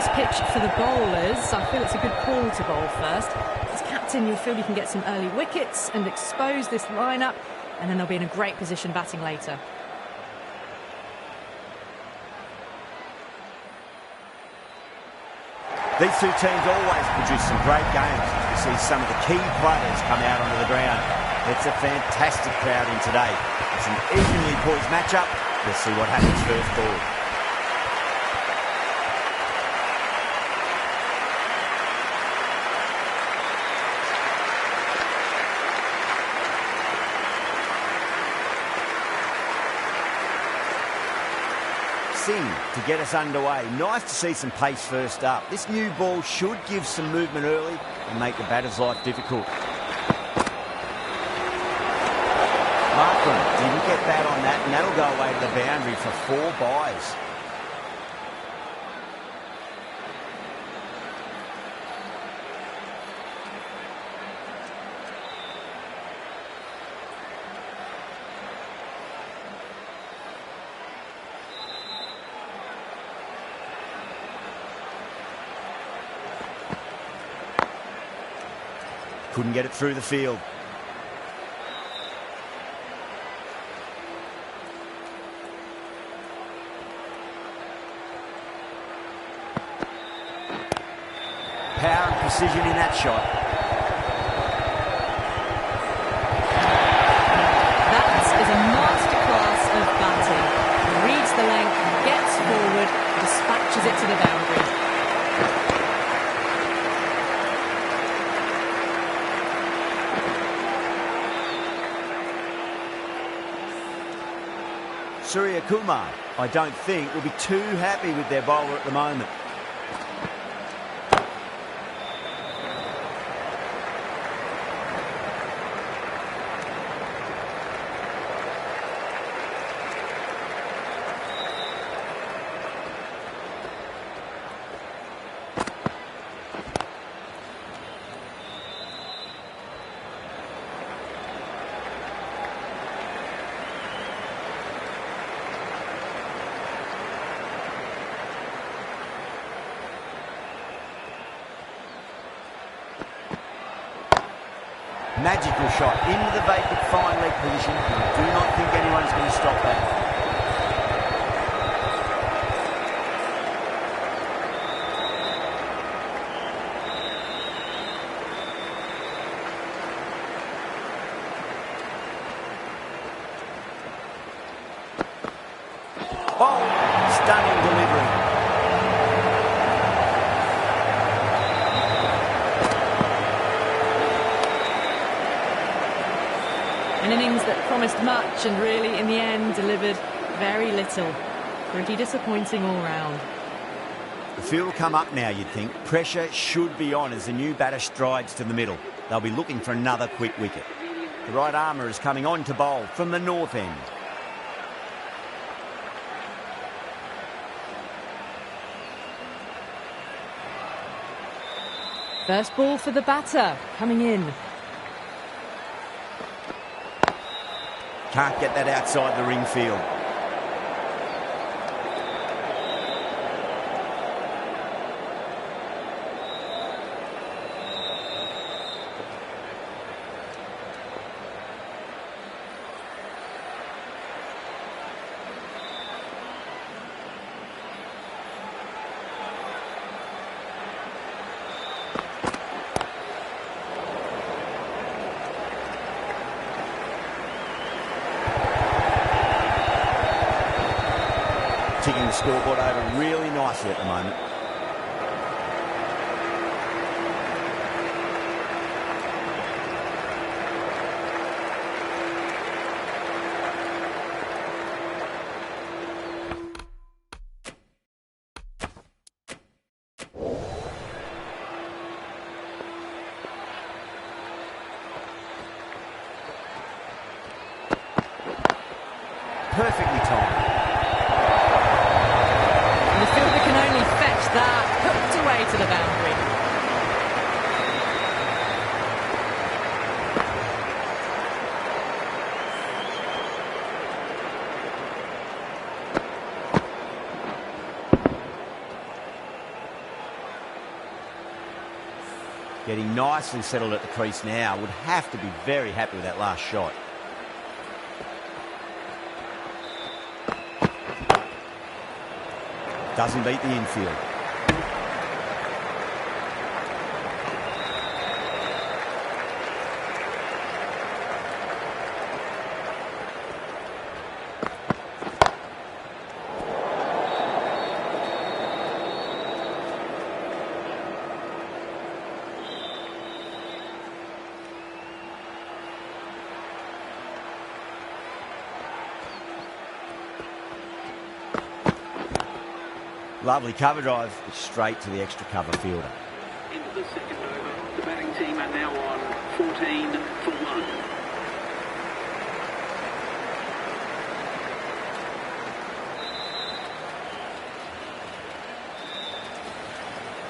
this pitch for the bowlers. I feel it's a good call to bowl first. As captain, you'll feel you can get some early wickets and expose this lineup, and then they'll be in a great position batting later. These two teams always produce some great games. You see some of the key players come out onto the ground. It's a fantastic crowd in today. It's an evenly poised matchup. Let's see what happens first ball. To get us underway. Nice to see some pace first up. This new ball should give some movement early and make the batter's life difficult. Markram didn't get that on that, and that'll go away to the boundary for 4 byes. Couldn't get it through the field. Power and precision in that shot. That is a masterclass of batting. He reads the length, gets forward, dispatches it to the boundary. Surya Kumar, I don't think, will be too happy with their bowler at the moment. Magical shot into the vacant fine leg position. I do not think anyone's going to stop that. Oh, stunning delivery. An innings that promised much and really, in the end, delivered very little. Pretty disappointing all round. The field will come up now, you'd think. Pressure should be on as the new batter strides to the middle. They'll be looking for another quick wicket. The right armour is coming on to bowl from the north end. First ball for the batter, coming in. Can't get that outside the ring field. Ticking the scoreboard over really nicely at the moment. Perfectly timed. That hooked away to the boundary. Getting nicely settled at the crease now. Would have to be very happy with that last shot. Doesn't beat the infield. Lovely cover drive, straight to the extra cover fielder. Into the second over. The batting team are now on 14 for 1.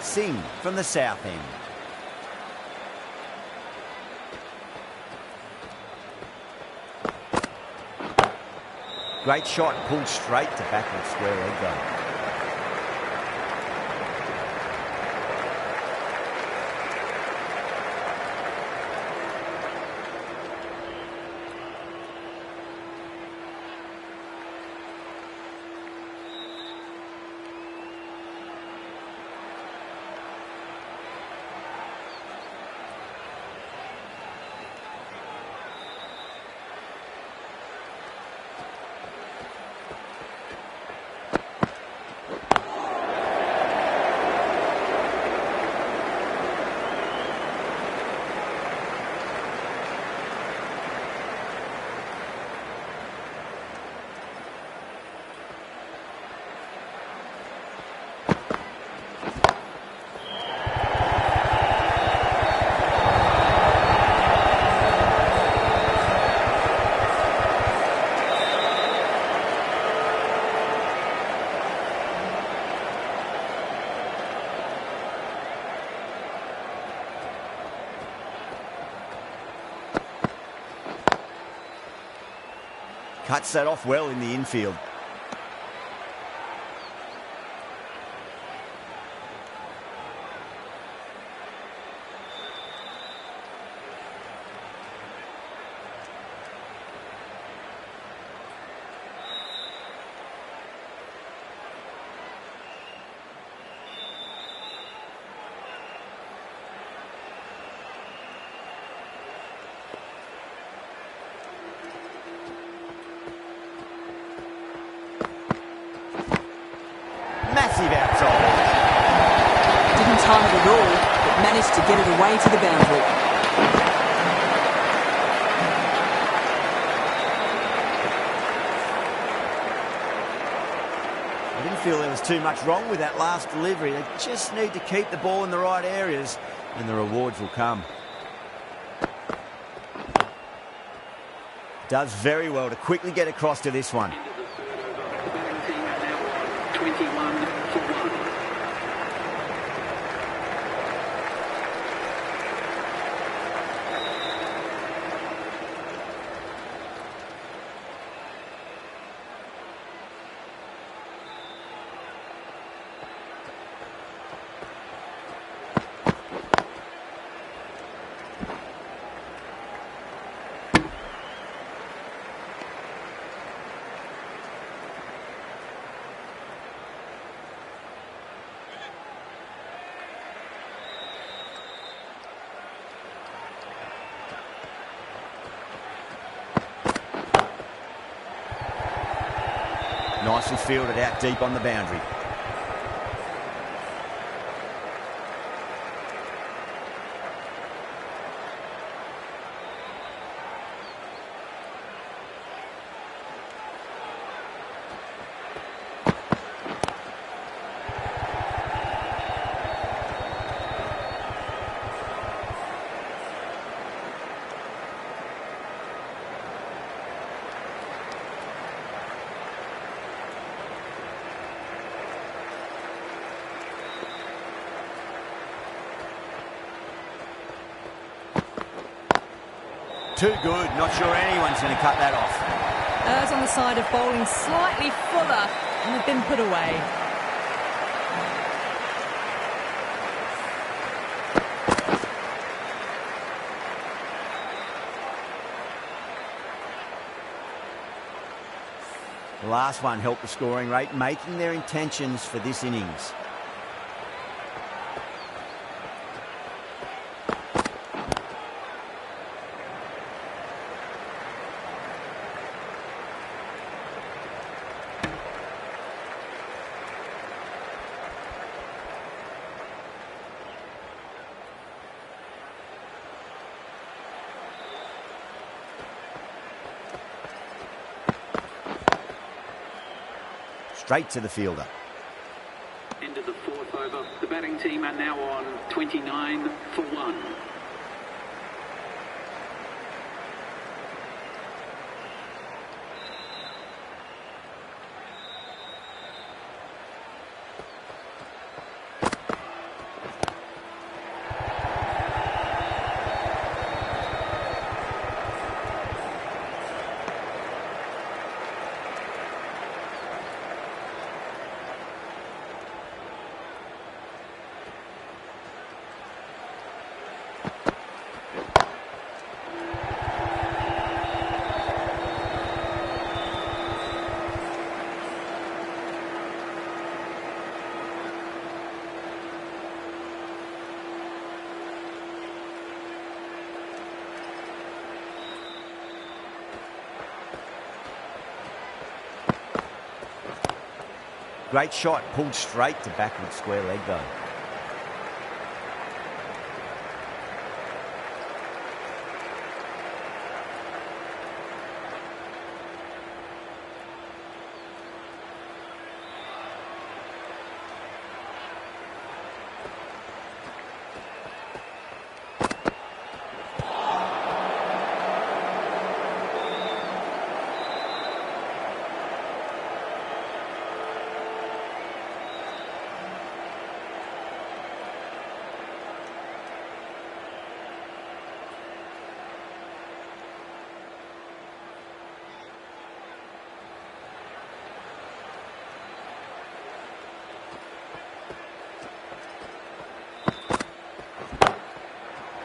Singh from the south end. Great shot, pulled straight to backward square leg though. Cuts that off well in the infield. Massive outside. Didn't time it at all, but managed to get it away to the boundary. I didn't feel there was too much wrong with that last delivery. They just need to keep the ball in the right areas and the rewards will come. Does very well to quickly get across to this one. The batting team are now on 21 for 1. Nicely fielded out deep on the boundary. Too good. Not sure anyone's going to cut that off. Errs on the side of bowling slightly fuller and have been put away. The last one helped the scoring rate, making their intentions for this innings. Straight to the fielder. End of the fourth over. The batting team are now on 29 for 1. Great shot, pulled straight to backward square leg though.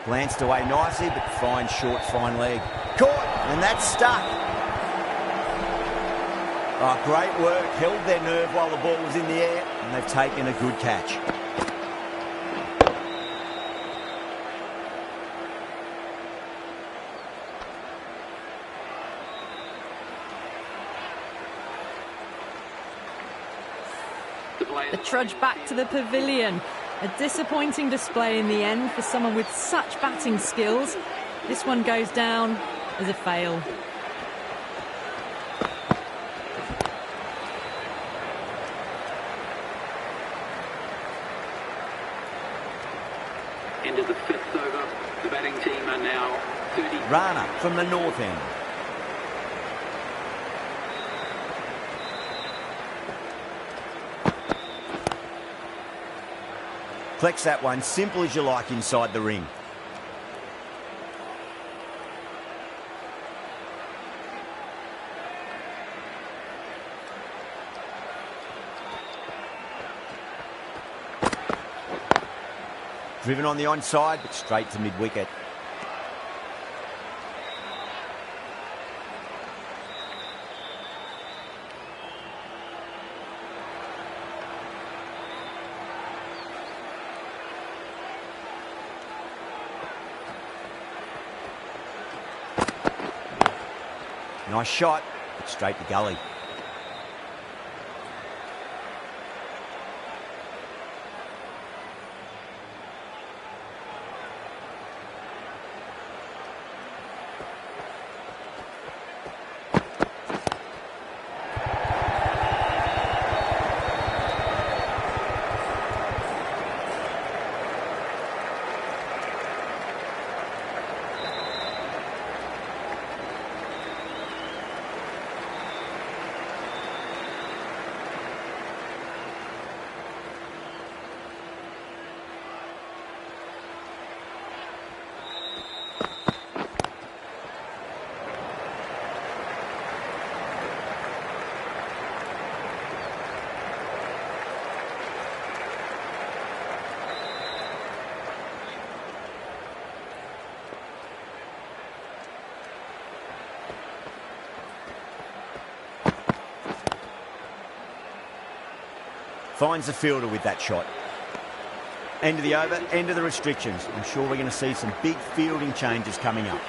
Glanced away nicely, but fine short, fine leg. Caught, and that's stuck. Oh, great work. Held their nerve while the ball was in the air, and they've taken a good catch. The trudge back to the pavilion. A disappointing display in the end for someone with such batting skills. This one goes down as a fail. End of the fifth over. The batting team are now 30. Rana from the north end. Flex that one, simple as you like inside the ring. Driven on the onside, but straight to mid-wicket. Nice shot, but straight to gully. Finds the fielder with that shot. End of the over, end of the restrictions. I'm sure we're going to see some big fielding changes coming up.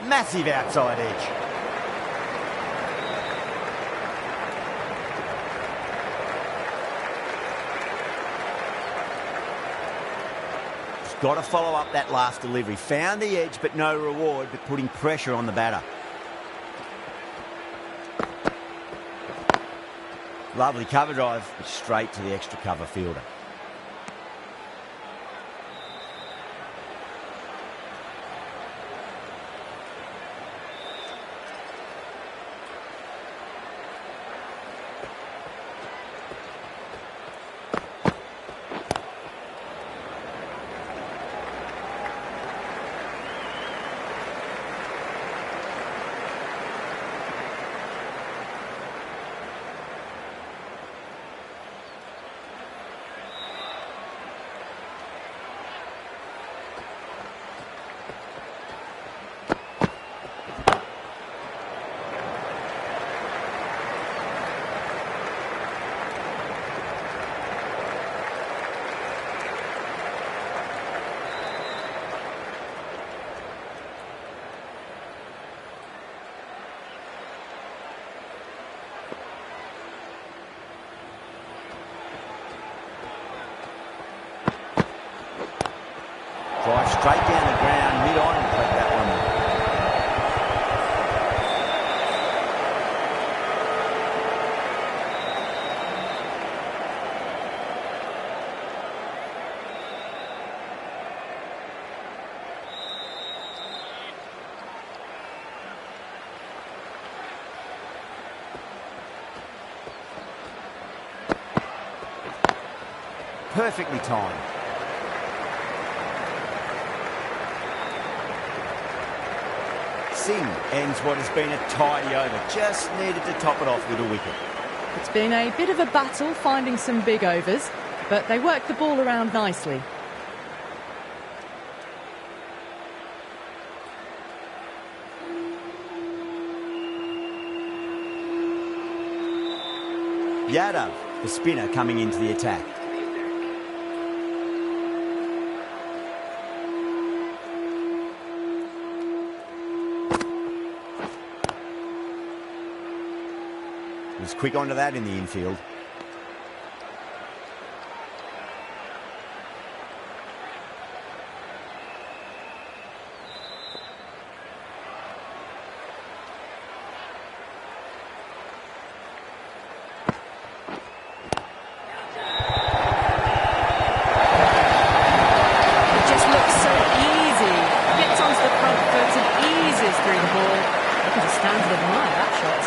Massive outside edge. He's got to follow up that last delivery. Found the edge, but no reward, but putting pressure on the batter. Lovely cover drive, straight to the extra cover fielder. Drive straight down the ground, mid-on, and take that one. Perfectly timed. Singh ends what has been a tidy over. Just needed to top it off with a wicket. It's been a bit of a battle finding some big overs, but they worked the ball around nicely. Yadav, the spinner, coming into the attack. Was quick onto that in the infield. It just looks so easy. Gets onto the front foot and eases through the ball. You can just stand to admire that shot.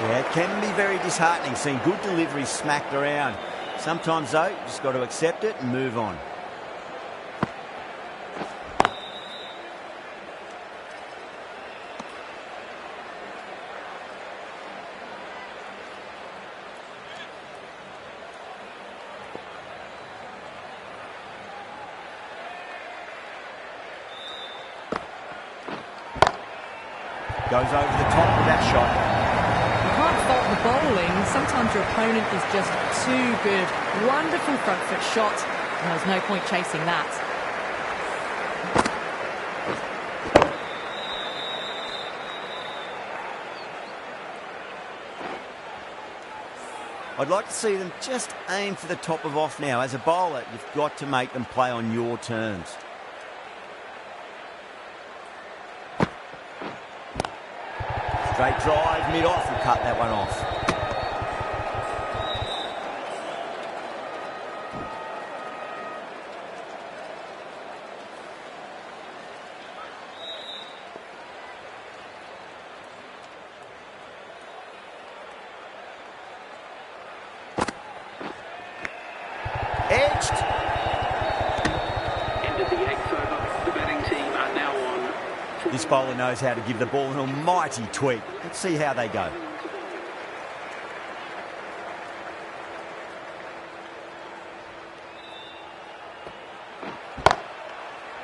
Yeah, it can be very disheartening seeing good deliveries smacked around. Sometimes, though, you just got to accept it and move on. Goes over the top with that shot. Can't fault the bowling. Sometimes your opponent is just too good. Wonderful front foot shot, and there's no point chasing that. I'd like to see them just aim for the top of off now. As a bowler, you've got to make them play on your terms. Straight drive, mid-off, and cut that one off. Edged. End of the 8th over. The batting team are now on bowler knows how to give the ball an almighty tweak. Let's see how they go.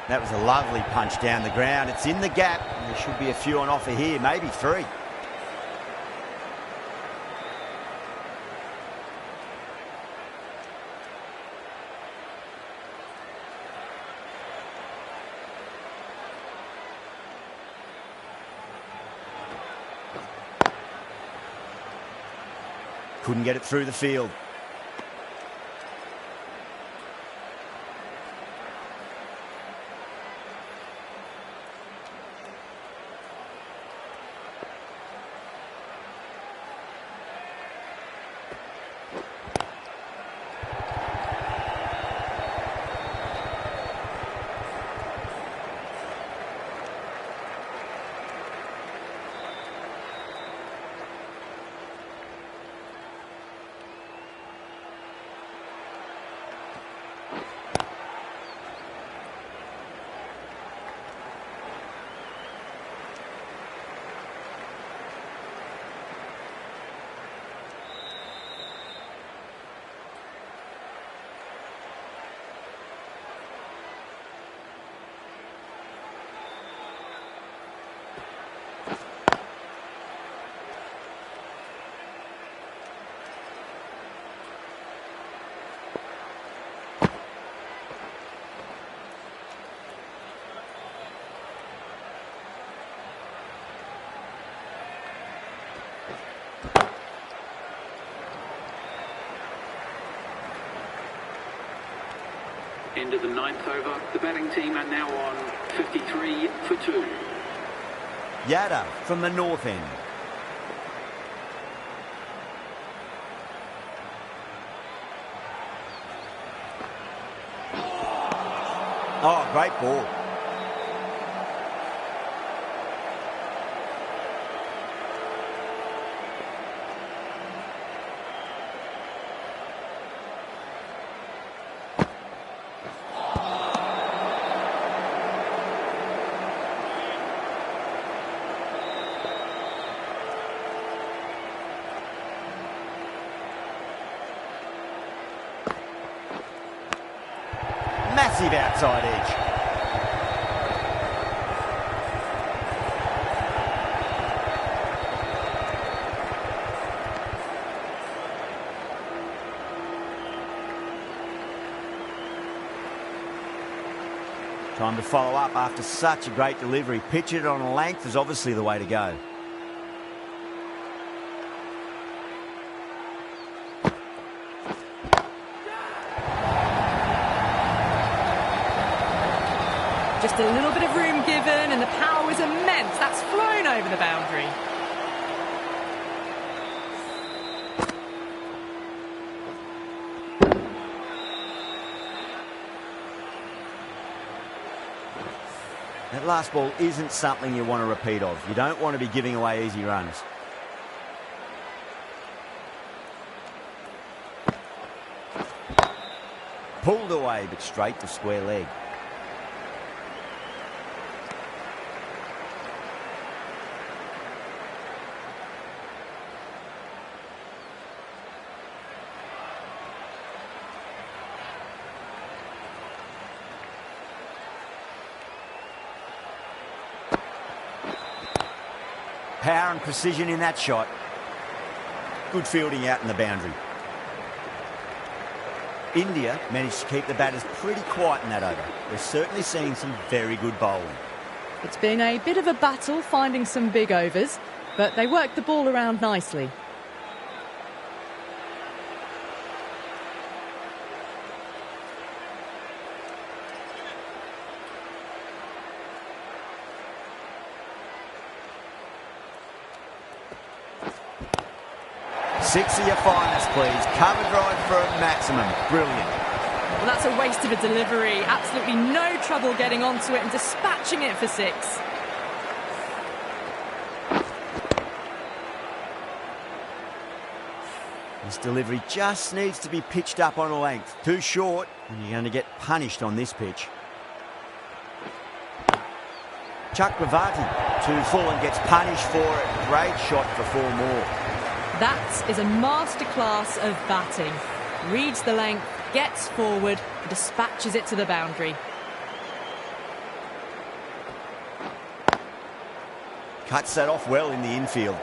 That was a lovely punch down the ground. It's in the gap. There should be a few on offer here, maybe 3. Couldn't get it through the field. End of the 9th over. The batting team are now on 53 for 2. Yada from the north end. Oh, great ball. Massive outside edge. Time to follow up after such a great delivery. Pitch it on a length is obviously the way to go. Just a little bit of room given and the power was immense. That's flown over the boundary. That last ball isn't something you want to repeat of. You don't want to be giving away easy runs. Pulled away, but straight to square leg. Power and precision in that shot. Good fielding out in the boundary. India managed to keep the batters pretty quiet in that over. They're certainly seeing some very good bowling. It's been a bit of a battle finding some big overs, but they worked the ball around nicely. Six of your finest, please. Cover drive for a maximum. Brilliant. Well, that's a waste of a delivery. Absolutely no trouble getting onto it and dispatching it for 6. This delivery just needs to be pitched up on a length. Too short, and you're going to get punished on this pitch. Chakravarti too full and gets punished for it. Great shot for 4 more. That is a masterclass of batting. Reads the length, gets forward, dispatches it to the boundary. Cuts that off well in the infield.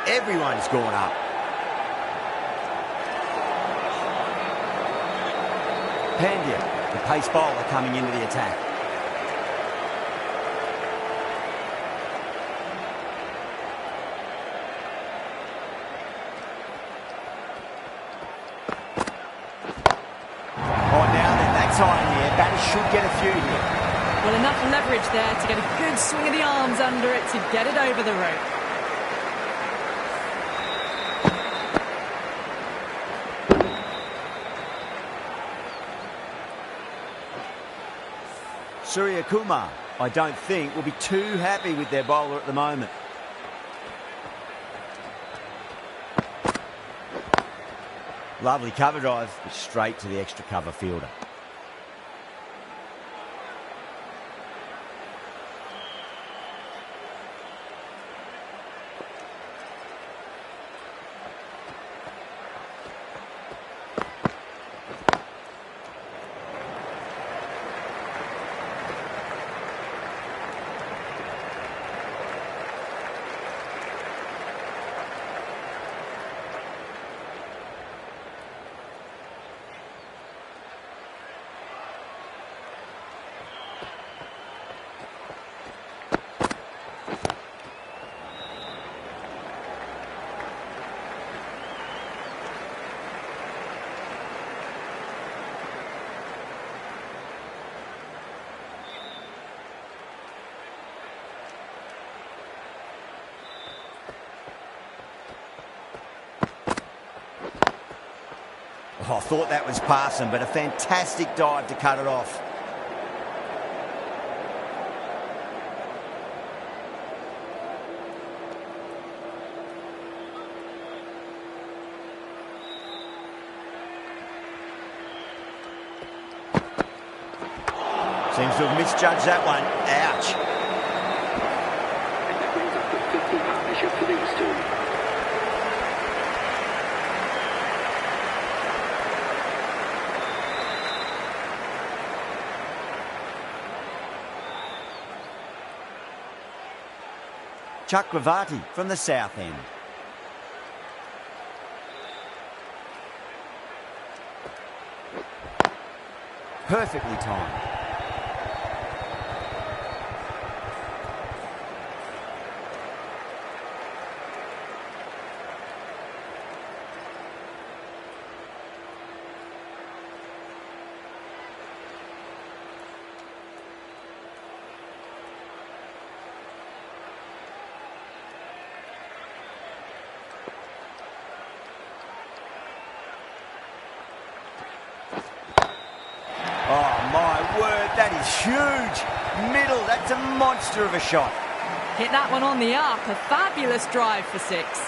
Everyone's gone up. Pandya, the pace bowler, coming into the attack. Oh, now then, that's high in the air. Batters should get a few here. Well, enough leverage there to get a good swing of the arms under it to get it over the rope. Surya Kumar, I don't think, will be too happy with their bowler at the moment. Lovely cover drive, but straight to the extra cover fielder. Oh, I thought that was passing, but a fantastic dive to cut it off. Seems to have misjudged that one. Ouch. And that brings up the 50 partnership for these two. Chakravarti from the south end. Perfectly timed. Oh, my word, that is huge. Middle, that's a monster of a shot. Hit that one on the arc. A fabulous drive for 6.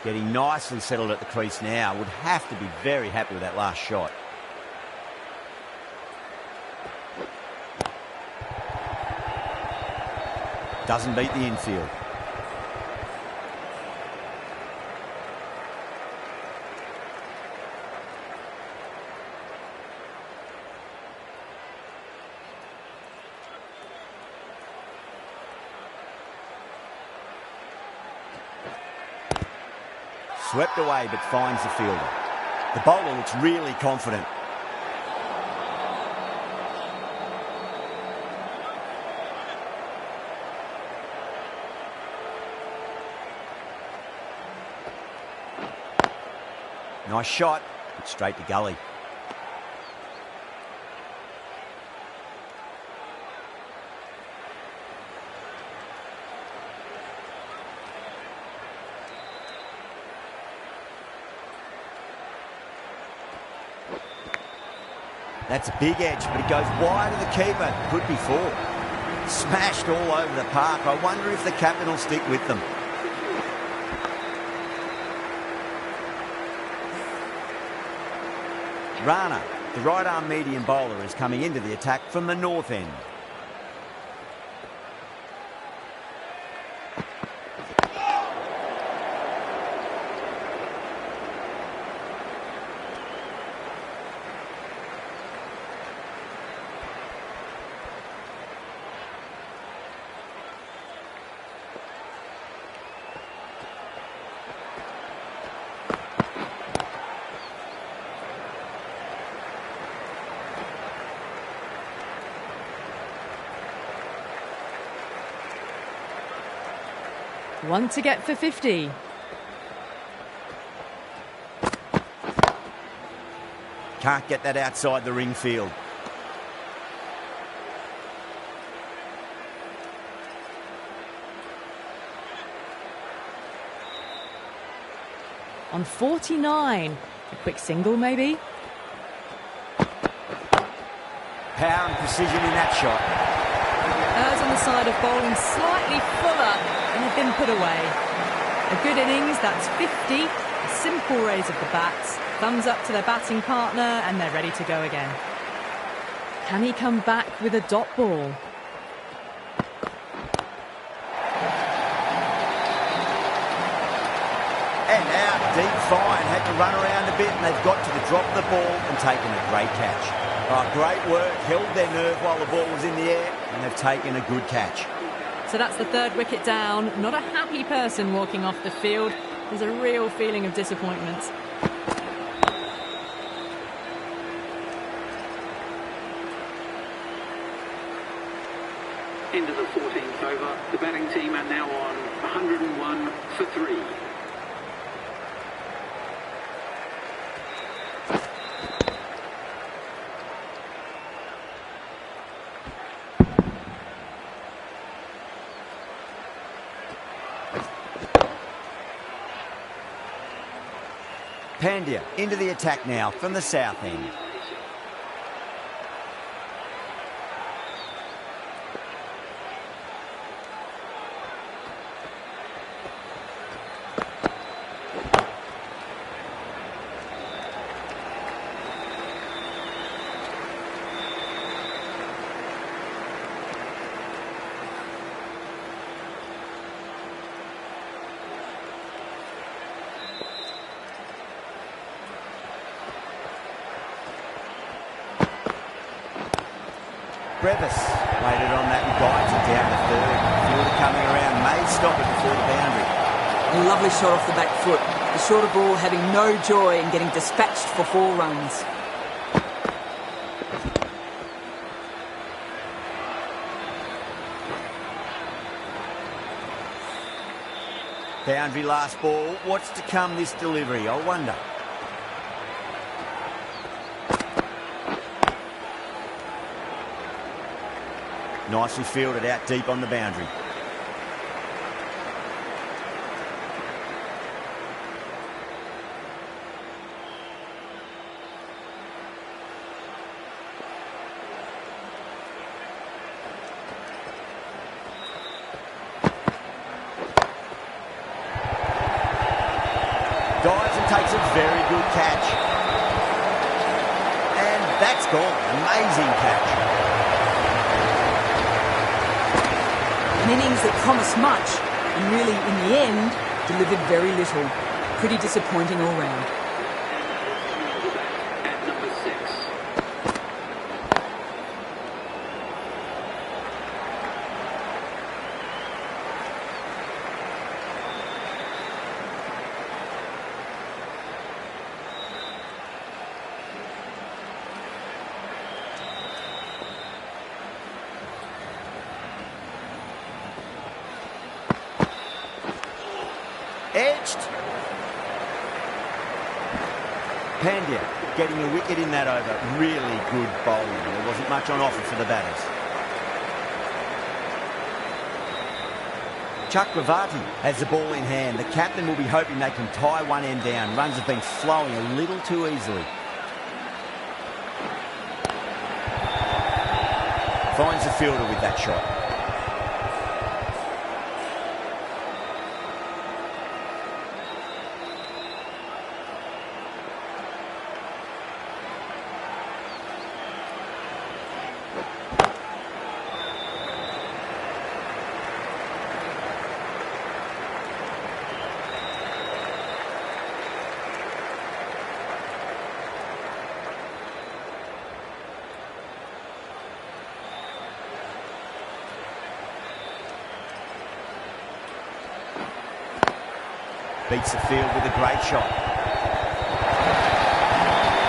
Getting nicely settled at the crease now. Would have to be very happy with that last shot. Doesn't beat the infield. Swept away but finds the fielder. The bowler looks really confident. Nice shot, but straight to gully. That's a big edge, but it goes wide of the keeper. Could be four. Smashed all over the park. I wonder if the captain will stick with them. Rana, the right-arm medium bowler, is coming into the attack from the north end. One to get for 50. Can't get that outside the ring field. On 49. A quick single, maybe? Power and precision in that shot. Errs on the side of bowling slightly fuller and have been put away. A good innings, that's 50. A simple raise of the bats. Thumbs up to their batting partner and they're ready to go again. Can he come back with a dot ball? And out, deep fine. Had to run around a bit and they've got to the drop of the ball and taken a great catch. Oh, great work. Held their nerve while the ball was in the air and they've taken a good catch. So that's the third wicket down. Not a happy person walking off the field. There's a real feeling of disappointment. Into the 14th over. The batting team are now on 101 for 3. Pandya into the attack now from the south end. Brevis laid it on that and guides it down to third. Fielder coming around may stop it before the boundary. A lovely shot off the back foot. The shorter ball having no joy in getting dispatched for 4 runs. Boundary last ball. What's to come this delivery, I wonder. Nicely fielded out deep on the boundary. Dives and takes a very good catch. And that's gone. Amazing catch. An innings that promised much and really, in the end, delivered very little. Pretty disappointing all round. At number 6. Edged. Pandya getting a wicket in that over. Really good bowling. There wasn't much on offer for the batters. Chakravarti has the ball in hand. The captain will be hoping they can tie one end down. Runs have been flowing a little too easily. Finds the fielder with that shot. Beats the field with a great shot.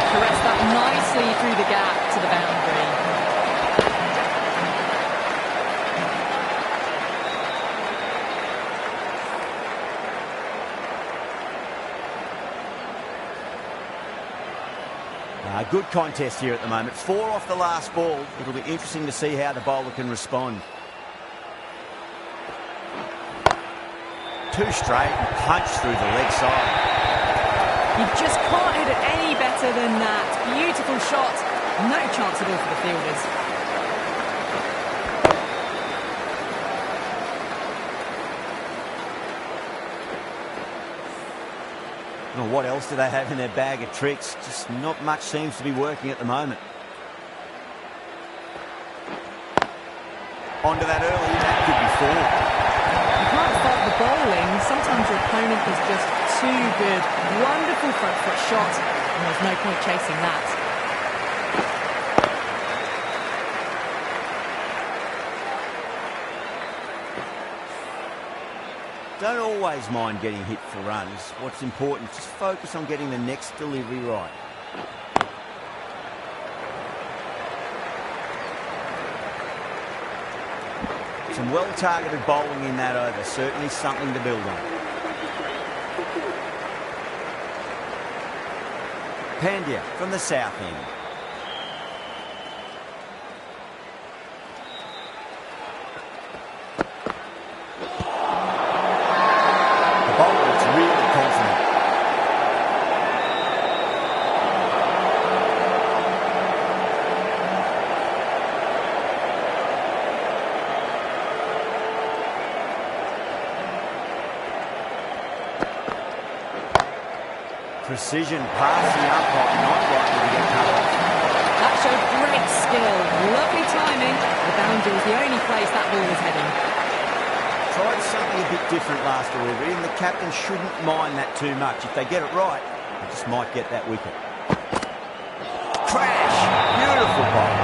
Caressed that nicely through the gap to the boundary. Good contest here at the moment. 4 off the last ball. It'll be interesting to see how the bowler can respond. 2 straight and punch through the leg side. You just can't hit it any better than that. Beautiful shot. No chance at all for the fielders. Well, what else do they have in their bag of tricks? Just not much seems to be working at the moment. Onto that early, that could be 4. The bowling, sometimes your opponent is just too good. Wonderful front foot shot, and there's no point chasing that. Don't always mind getting hit for runs. What's important, just focus on getting the next delivery right. Some well-targeted bowling in that over. Certainly something to build on. Pandya from the south end. The bowler is really confident. Precision passing up, not likely to get cut off. That showed great skill. Lovely timing. The boundary was the only place that ball was heading. Tried something a bit different last delivery, and the captain shouldn't mind that too much. If they get it right, they just might get that wicket. Crash! Beautiful ball.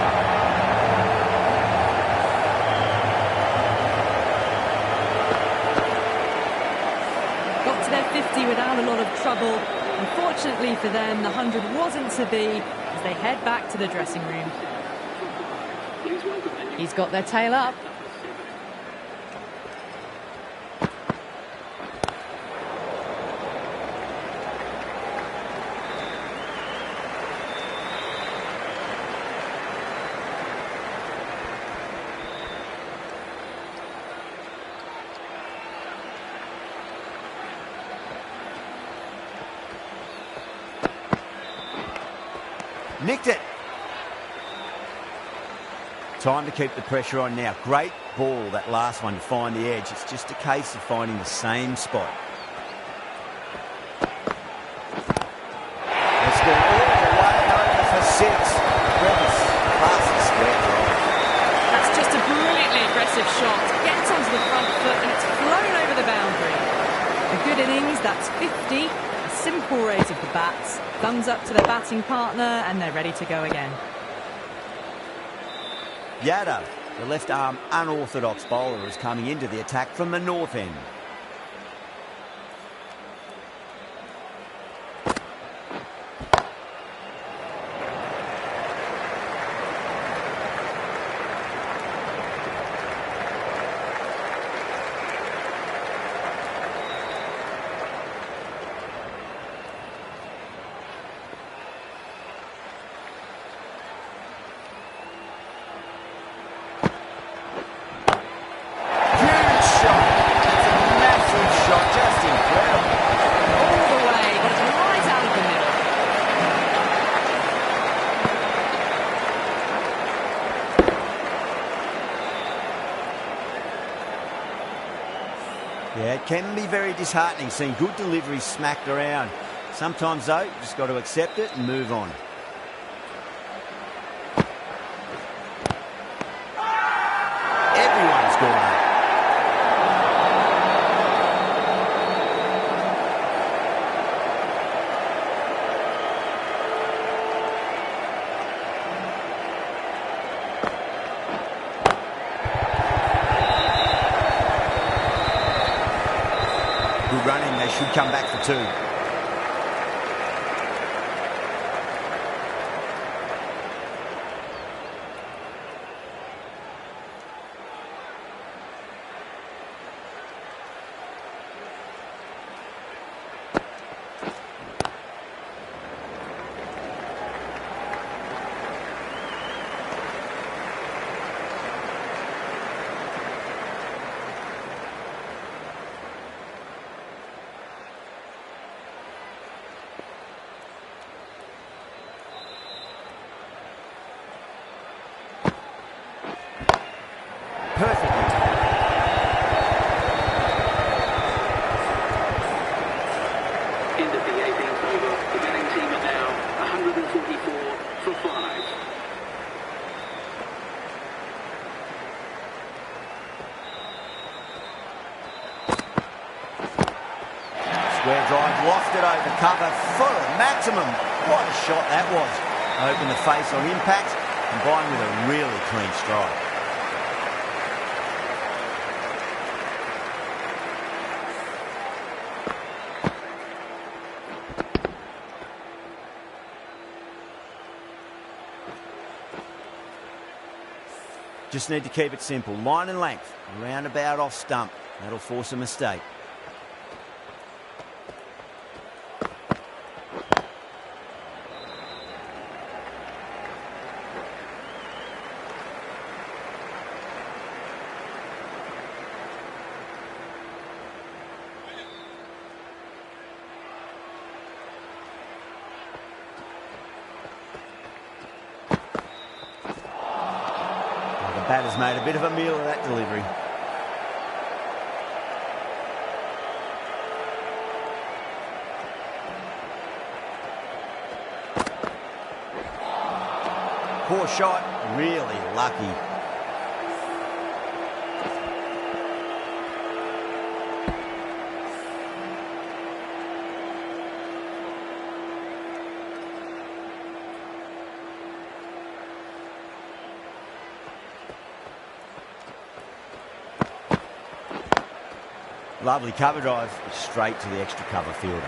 Got to their 50 without a lot of trouble. Unfortunately for them, the 100 wasn't to be as they head back to the dressing room. He's got their tail up. Nicked it. Time to keep the pressure on now. Great ball, that last one, to find the edge. It's just a case of finding the same spot. It's gone all the way over for 6. Brevis passes square drive. That's just a brilliantly aggressive shot. Gets onto the front foot and it's flown over the boundary. A good innings, that's 50. A simple raise of the bats. Thumbs up to their batting partner and they're ready to go again. Yadav, the left-arm unorthodox bowler, is coming into the attack from the north end. can be very disheartening seeing good deliveries smacked around. Sometimes, though, you just got to accept it and move on. Everyone's gone. Good running, they should come back for two. Perfectly timed. End of the 18th over. The batting team are now 144 for 5. Square drive lofted over cover for a maximum. What a shot that was. Open the face on impact, combined with a really clean strike. Just need to keep it simple. Line and length. Roundabout off stump. That'll force a mistake. Batter's made a bit of a meal of that delivery. Poor shot, really lucky. Lovely cover drive, straight to the extra cover fielder.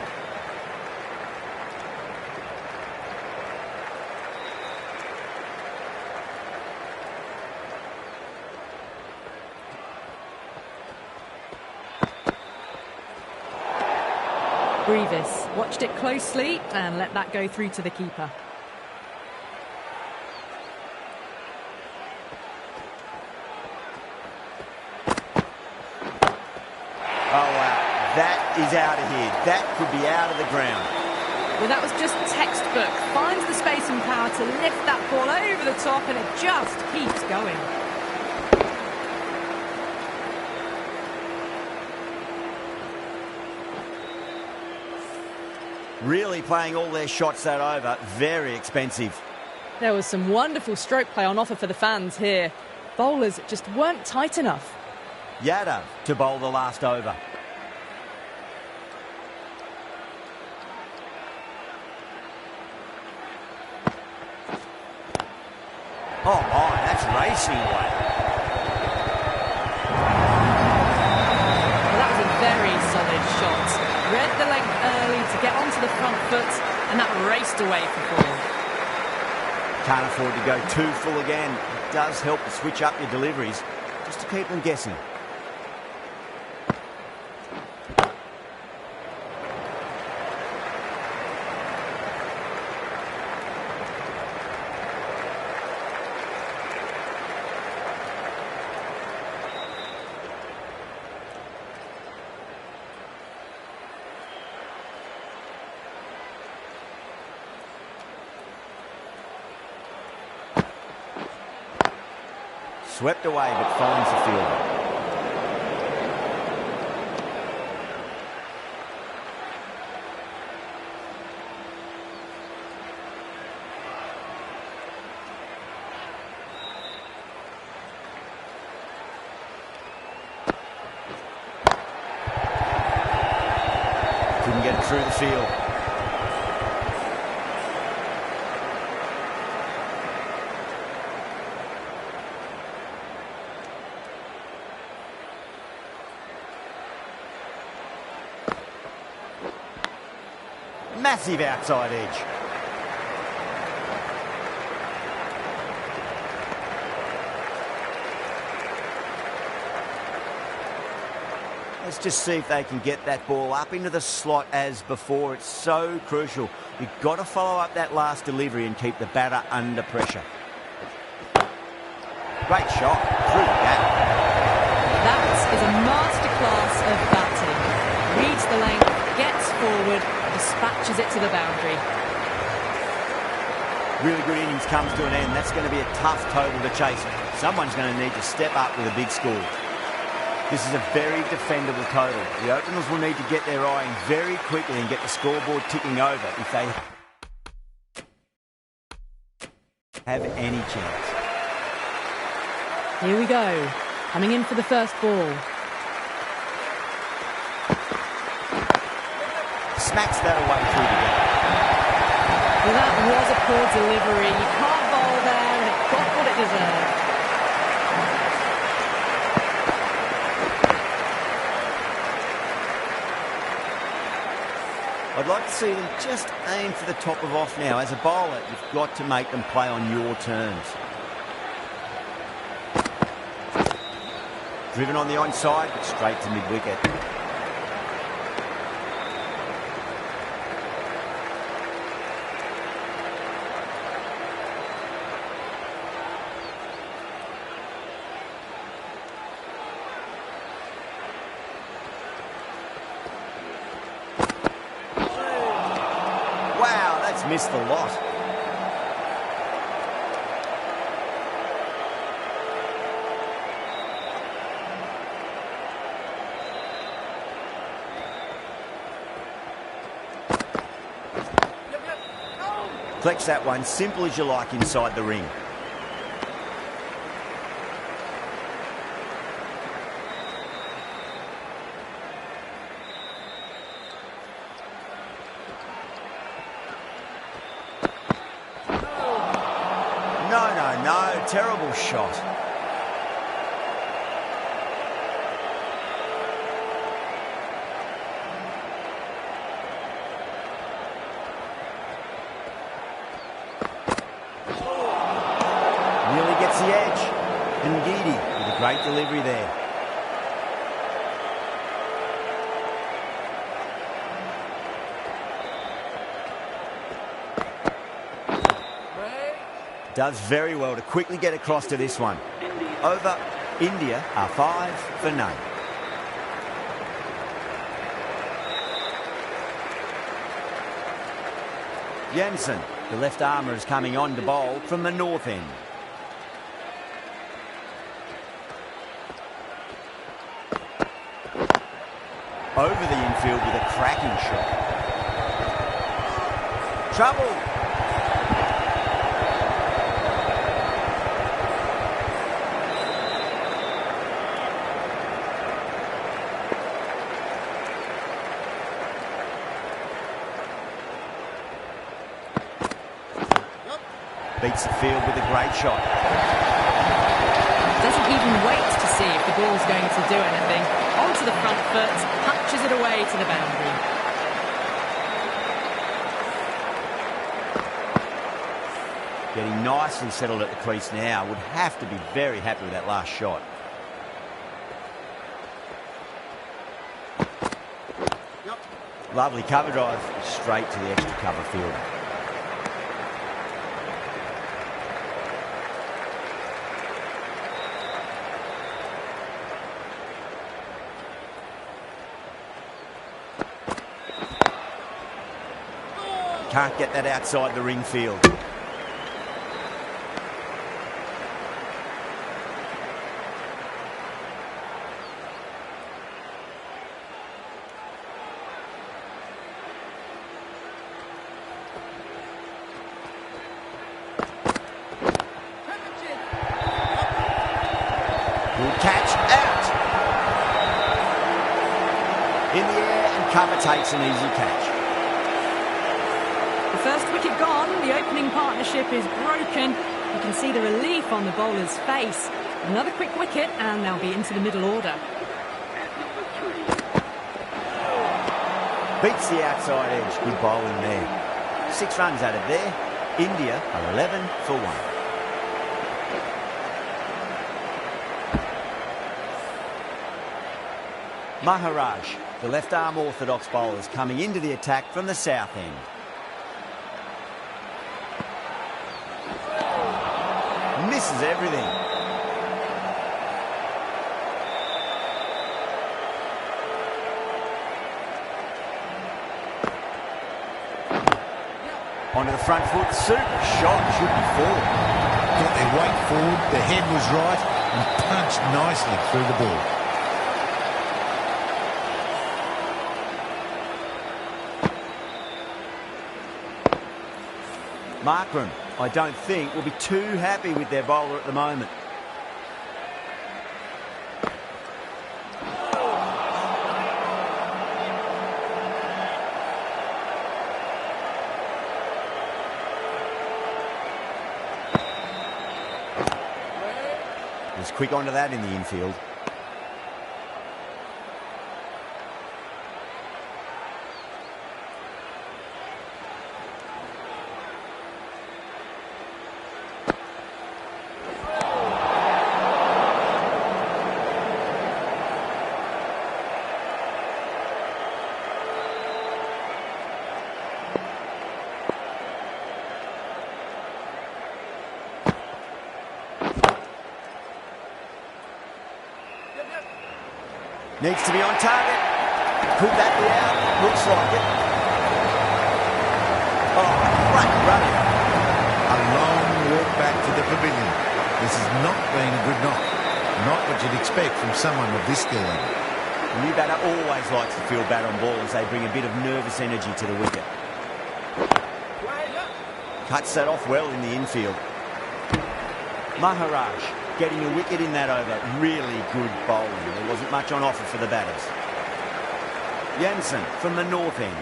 Grievous watched it closely and let that go through to the keeper. Oh, wow. That is out of here. That could be out of the ground. Well, that was just textbook. Finds the space and power to lift that ball over the top, and it just keeps going. Really playing all their shots that over. Very expensive. There was some wonderful stroke play on offer for the fans here. Bowlers just weren't tight enough. Yadav to bowl the last over. Oh my, that's racing away. Well, that was a very solid shot. Read the length early to get onto the front foot, and that raced away for 4. Can't afford to go too full again. It does help to switch up your deliveries, just to keep them guessing. Swept away, but finds the fielder. through the field. Massive outside edge. Let's just see if they can get that ball up into the slot as before. It's so crucial. You've got to follow up that last delivery and keep the batter under pressure. Great shot through the gap. That is a masterclass of batting. Reads the length, gets forward, dispatches it to the boundary. Really good innings comes to an end. That's going to be a tough total to chase. Someone's going to need to step up with a big score. This is a very defendable total. The openers will need to get their eye in very quickly and get the scoreboard ticking over if they have any chance. Here we go. Coming in for the first ball. Smacks that away through the gap. Well, that was a poor delivery. You can't bowl there, and it got what it deserved. I'd like to see them just aim for the top of off now. As a bowler, you've got to make them play on your terms. Driven on the onside, but straight to mid-wicket. Wow, that's missed the lot. Flex that one, simple as you like inside the ring. No, terrible shot. Nearly gets the edge. And Gidi with a great delivery there. Does very well to quickly get across to this one. Over, India are 5 for none. Jensen, the left armour, is coming on to bowl from the north end. Over the infield with a cracking shot. Trouble. Beats the field with a great shot. Doesn't even wait to see if the ball's going to do anything. Onto the front foot, punches it away to the boundary. Getting nicely settled at the crease now. Would have to be very happy with that last shot. Lovely cover drive, straight to the extra cover field. Can't get that outside the ring field. Good catch, out. In the air and cover takes an easy catch. The first wicket gone, the opening partnership is broken. You can see the relief on the bowler's face. Another quick wicket and they'll be into the middle order. Beats the outside edge. Good bowling there. 6 runs added there. India 11 for 1. Maharaj, the left-arm orthodox bowler, is coming into the attack from the south end. Misses everything. Onto the front foot, super shot, should be forward. Got their weight forward, the head was right and punched nicely through the ball. Markram, I don't think, will be too happy with their bowler at the moment. Was quick onto that in the infield. Needs to be on target. Could that be out? Looks like it. Oh, great running. A long walk back to the pavilion. This has not been a good knock. Not what you'd expect from someone of this skill level. The new batter always likes to feel bat on ball as they bring a bit of nervous energy to the wicket. Cuts that off well in the infield. Maharaj getting a wicket in that over. Really good bowling. There wasn't much on offer for the batters. Jansen from the north end.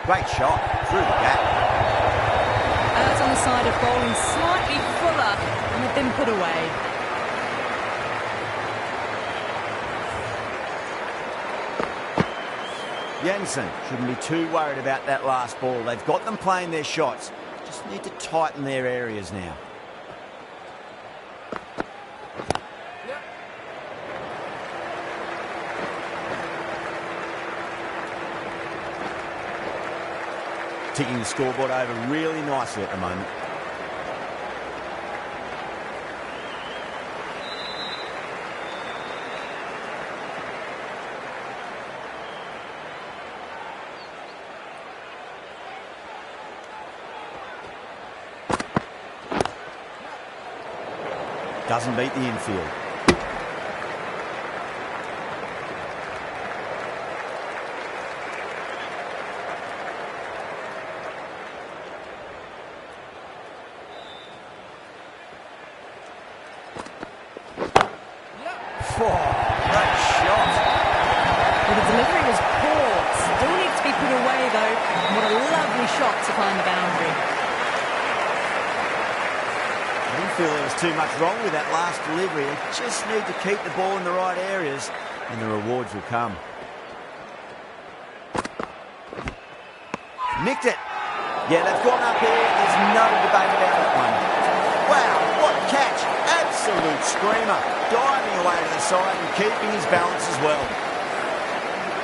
Great shot through the gap. As on the side of bowling slightly fuller and have been put away. Jansen shouldn't be too worried about that last ball. They've got them playing their shots. Just need to tighten their areas now. Ticking the scoreboard over really nicely at the moment. Doesn't beat the infield. Great shot. Well, the delivery was poor. Still needs to be put away, though. And what a lovely shot to find the boundary. I didn't feel there was too much wrong with that last delivery. They just need to keep the ball in the right areas and the rewards will come. Nicked it. Yeah, they've gone up here. There's no debate about that one. Wow, what a catch. Absolute screamer. Diving away to the side and keeping his balance as well.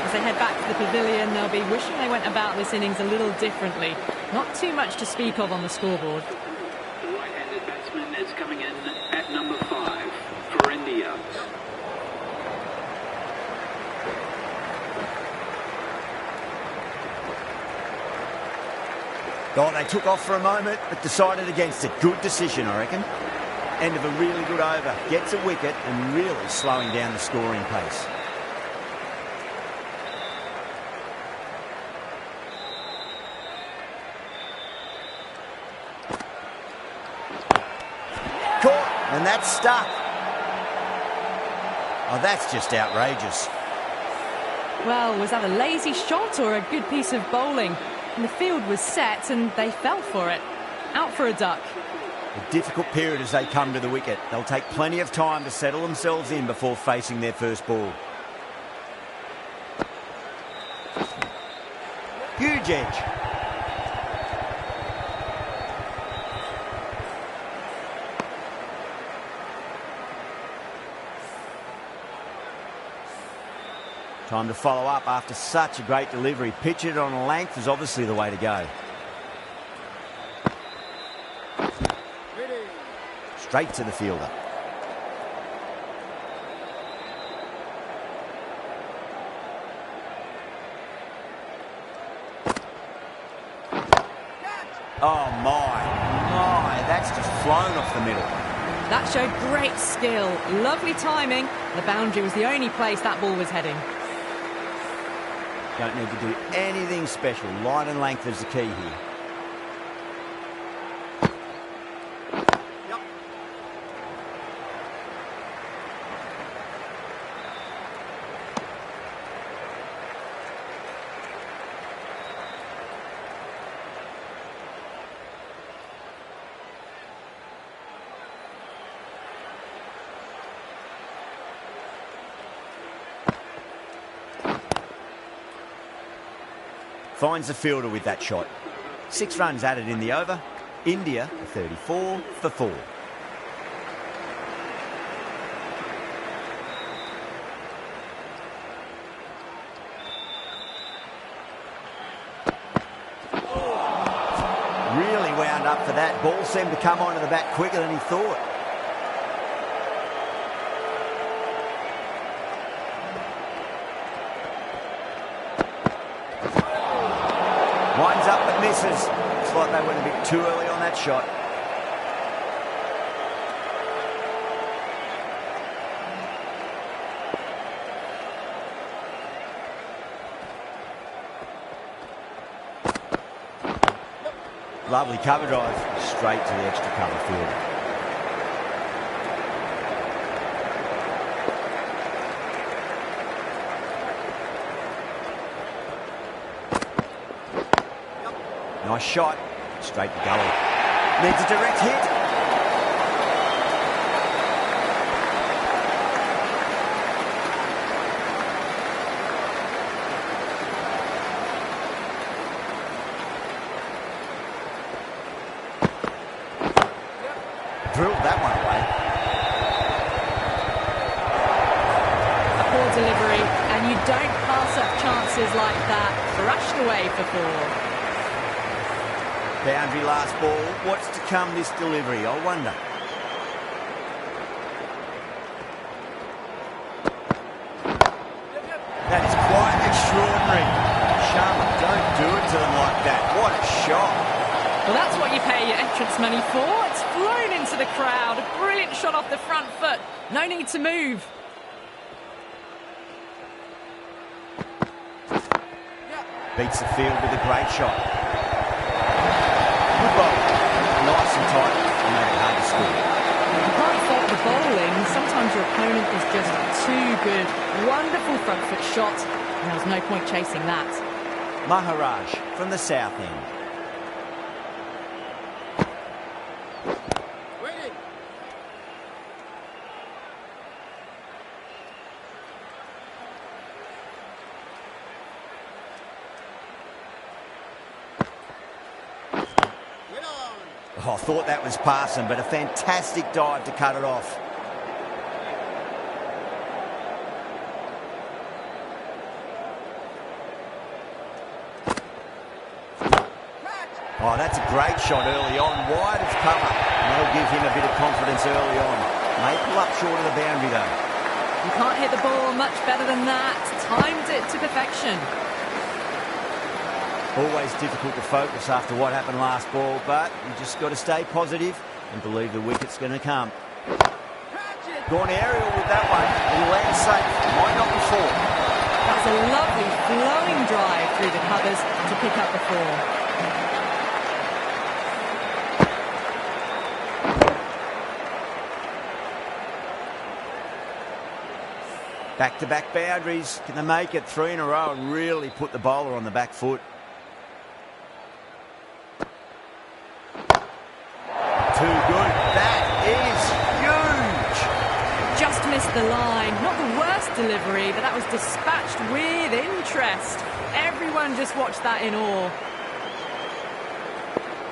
As they head back to the pavilion, they'll be wishing they went about this innings a little differently. Not too much to speak of on the scoreboard. The right-handed batsman is coming in at number 5 for India. Oh, they took off for a moment, but decided against it. Good decision, I reckon. End of a really good over. Gets a wicket and really slowing down the scoring pace. Caught, and that's stuck. Oh, that's just outrageous. Well, was that a lazy shot or a good piece of bowling? And the field was set and they fell for it. Out for a duck. A difficult period as they come to the wicket. They'll take plenty of time to settle themselves in before facing their first ball. Huge edge. Time to follow up after such a great delivery. Pitch it on a length is obviously the way to go. Straight to the fielder. Oh my, that's just flown off the middle. That showed great skill, lovely timing. The boundary was the only place that ball was heading. Don't need to do anything special. Line and length is the key here. Finds the fielder with that shot. 6 runs added in the over. India 34 for 4. Really wound up for that. Ball seemed to come onto the bat quicker than he thought. Winds up but misses. Looks like they went a bit too early on that shot. Lovely cover drive, straight to the extra cover field. Nice shot, straight to gully. Needs a direct hit. Drilled that one away. A poor delivery, and you don't pass up chances like that. Brushed away for 4. Boundary last ball. What's to come this delivery, I wonder. That is quite extraordinary. Sharma, don't do it to them like that. What a shot. Well, that's what you pay your entrance money for. It's flown into the crowd. A brilliant shot off the front foot. No need to move. Beats the field with a great shot. Good ball. Nice and tight. And made it hard to score. You can't fault the bowling. Sometimes your opponent is just too good. Wonderful front foot shot. And there was no point chasing that. Maharaj from the south end. Oh, I thought that was passing, but a fantastic dive to cut it off. Oh, that's a great shot early on, wide of cover. And that'll give him a bit of confidence early on. May pull up short of the boundary though. You can't hit the ball much better than that. Timed it to perfection. Always difficult to focus after what happened last ball, but you just got to stay positive and believe the wicket's going to come. Gone aerial with that one. He'll land safe. Might not be 4. That's a lovely flowing drive through the covers to pick up the 4. Back-to-back boundaries. Can they make it 3 in a row and really put the bowler on the back foot? Too good. That is huge. Just missed the line. Not the worst delivery, but that was dispatched with interest. Everyone just watched that in awe.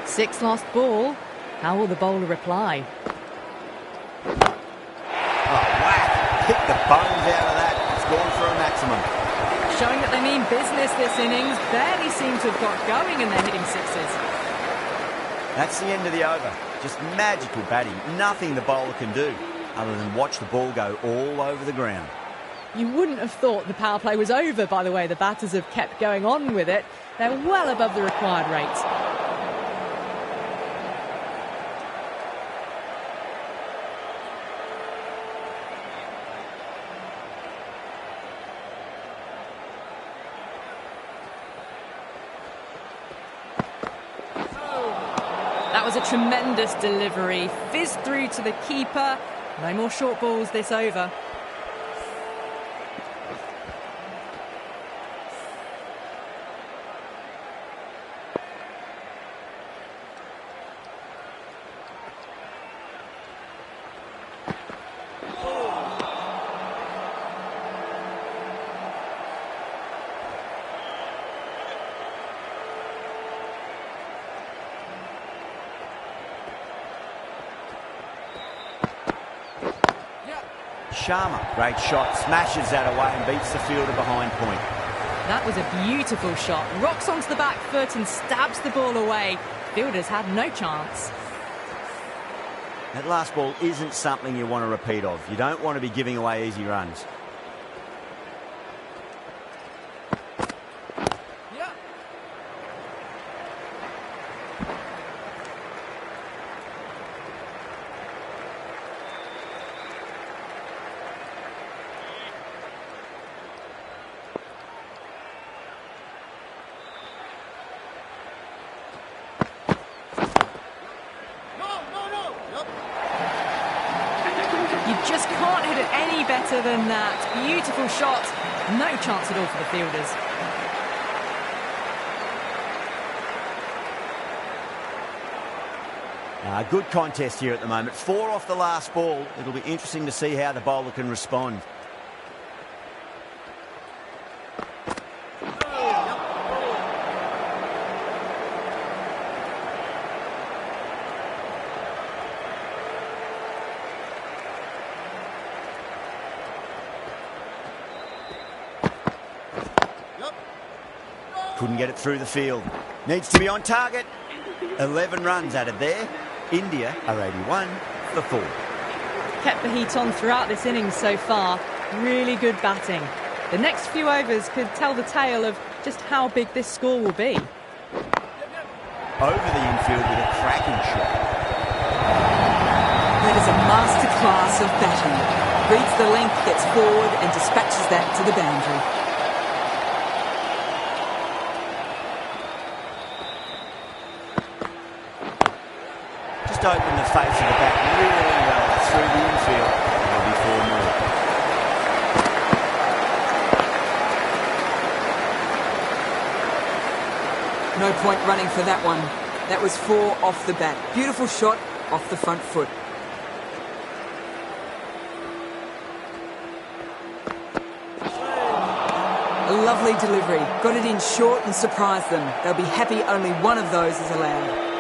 6 lost ball. How will the bowler reply? Oh, whack. Hit the bones out of that. It's gone for a maximum. Showing that they mean business this innings. Barely seem to have got going and they're hitting sixes. That's the end of the over. Just magical batting. Nothing the bowler can do other than watch the ball go all over the ground. You wouldn't have thought the power play was over by the way the batters have kept going on with it. They're well above the required rate. That was a tremendous delivery. Fizzed through to the keeper. No more short balls this over. Sharma, great shot, smashes that away and beats the fielder behind point. That was a beautiful shot. Rocks onto the back foot and stabs the ball away. Fielders had no chance. That last ball isn't something you want to repeat of. You don't want to be giving away easy runs. You just can't hit it any better than that. Beautiful shot. No chance at all for the fielders. Good contest here at the moment. 4 off the last ball. It'll be interesting to see how the bowler can respond. Couldn't get it through the field. Needs to be on target. 11 runs added there. India are 81 for 4. Kept the heat on throughout this innings so far. Really good batting. The next few overs could tell the tale of just how big this score will be. Over the infield with a cracking shot. That is a masterclass of batting. Reads the length, gets forward and dispatches that to the boundary. Just open the face of the bat really well through the infield. There'll be 4 more. No point running for that one. That was 4 off the bat. Beautiful shot off the front foot. A lovely delivery. Got it in short and surprised them. They'll be happy only one of those is allowed.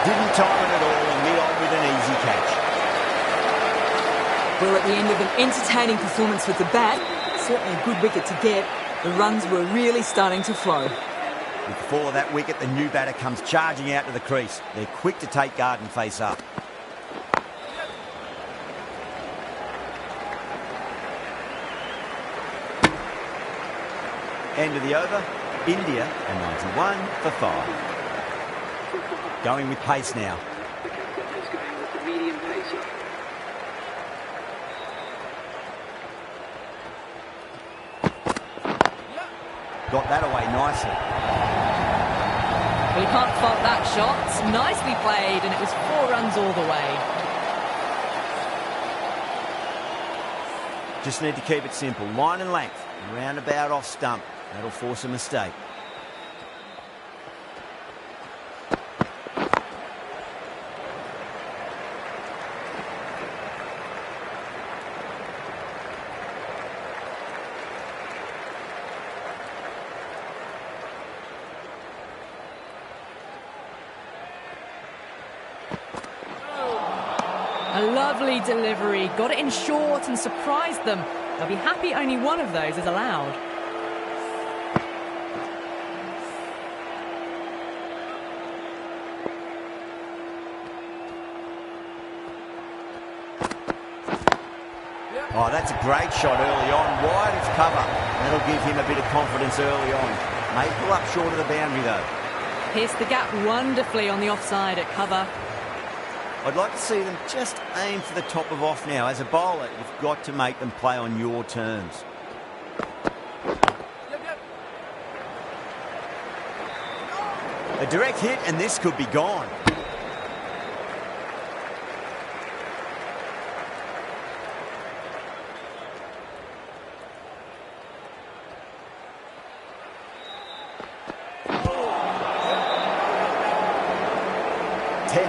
Didn't time it at all and lit on with an easy catch. Well, at the end of an entertaining performance with the bat, certainly a good wicket to get, the runs were really starting to flow. With the fall of that wicket, the new batter comes charging out to the crease. They're quick to take guard and face up. End of the over. India and 91 for 5. Going with pace now. The captain is going with the medium pacer. Got that away nicely. Well, you can't fault that shot. Nicely played, and it was 4 runs all the way. Just need to keep it simple. Line and length. Roundabout off stump. That'll force a mistake. A lovely delivery. Got it in short and surprised them. They'll be happy only one of those is allowed. Oh, that's a great shot early on. Wide of cover. That'll give him a bit of confidence early on. May pull up short of the boundary, though. Pierced the gap wonderfully on the offside at cover. I'd like to see them just aim for the top of off now. As a bowler, you've got to make them play on your terms. A direct hit, and this could be gone.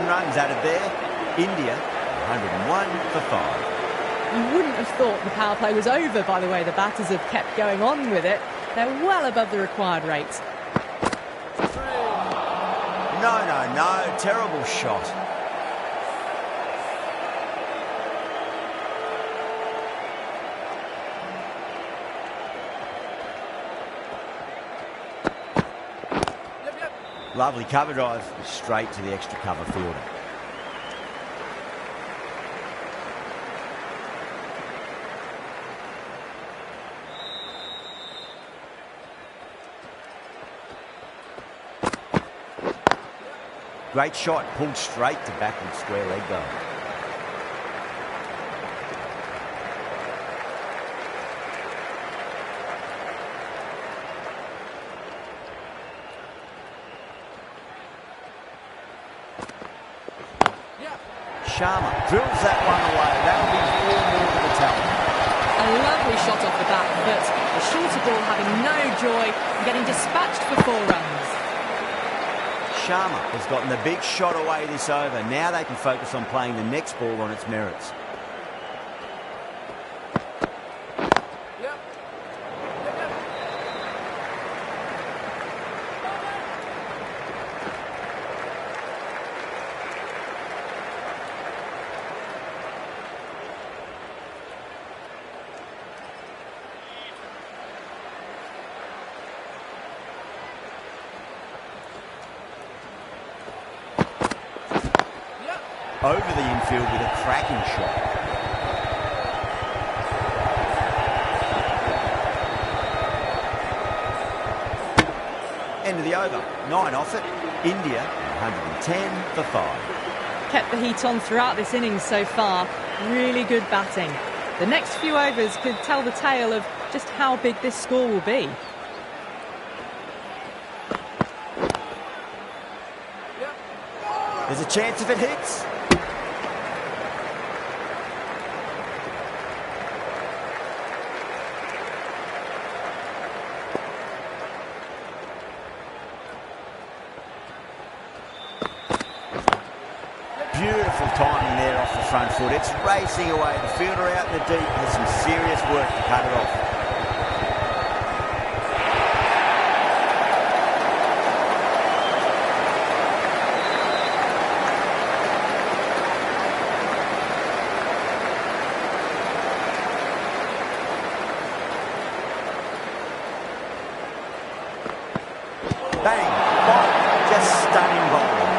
Runs out of there. India, 101 for 5. You wouldn't have thought the power play was over by the way the batters have kept going on with it. They're well above the required rates. No. Terrible shot. Lovely cover drive, straight to the extra cover fielder. Great shot, pulled straight to backward square leg though. Sharma drills that one away. That'll be 4 more to the tally. A lovely shot off the back foot. The shorter ball having no joy and getting dispatched for 4 runs. Sharma has gotten the big shot away this over. Now they can focus on playing the next ball on its merits. Over the infield with a cracking shot. End of the over. 9 off it. India, 110 for 5. Kept the heat on throughout this innings so far. Really good batting. The next few overs could tell the tale of just how big this score will be. There's a chance if it hits. Beautiful timing there off the front foot. It's racing away. The fielder out in the deep has some serious work to cut it off. Bang! Ball. Just stunning bowling.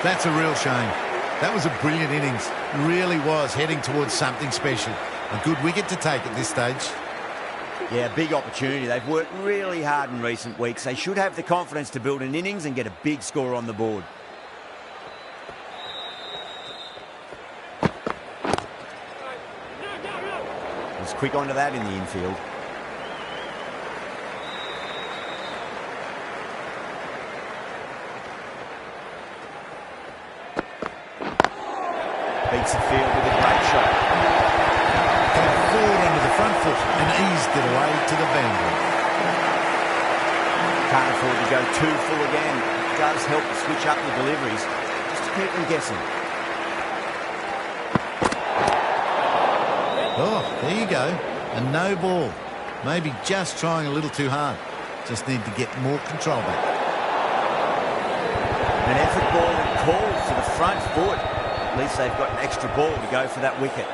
That's a real shame. That was a brilliant innings. Really was heading towards something special. A good wicket to take at this stage. Yeah, big opportunity. They've worked really hard in recent weeks. They should have the confidence to build an innings and get a big score on the board. Was quick onto that in the infield. Beats the field with a great shot. Came forward onto the front foot and eased it away to the boundary. Can't afford to go too full again. It does help to switch up the deliveries, just to keep them guessing. Oh, there you go. A no ball. Maybe just trying a little too hard. Just need to get more control back. An effort ball that calls to the front foot. At least they've got an extra ball to go for that wicket.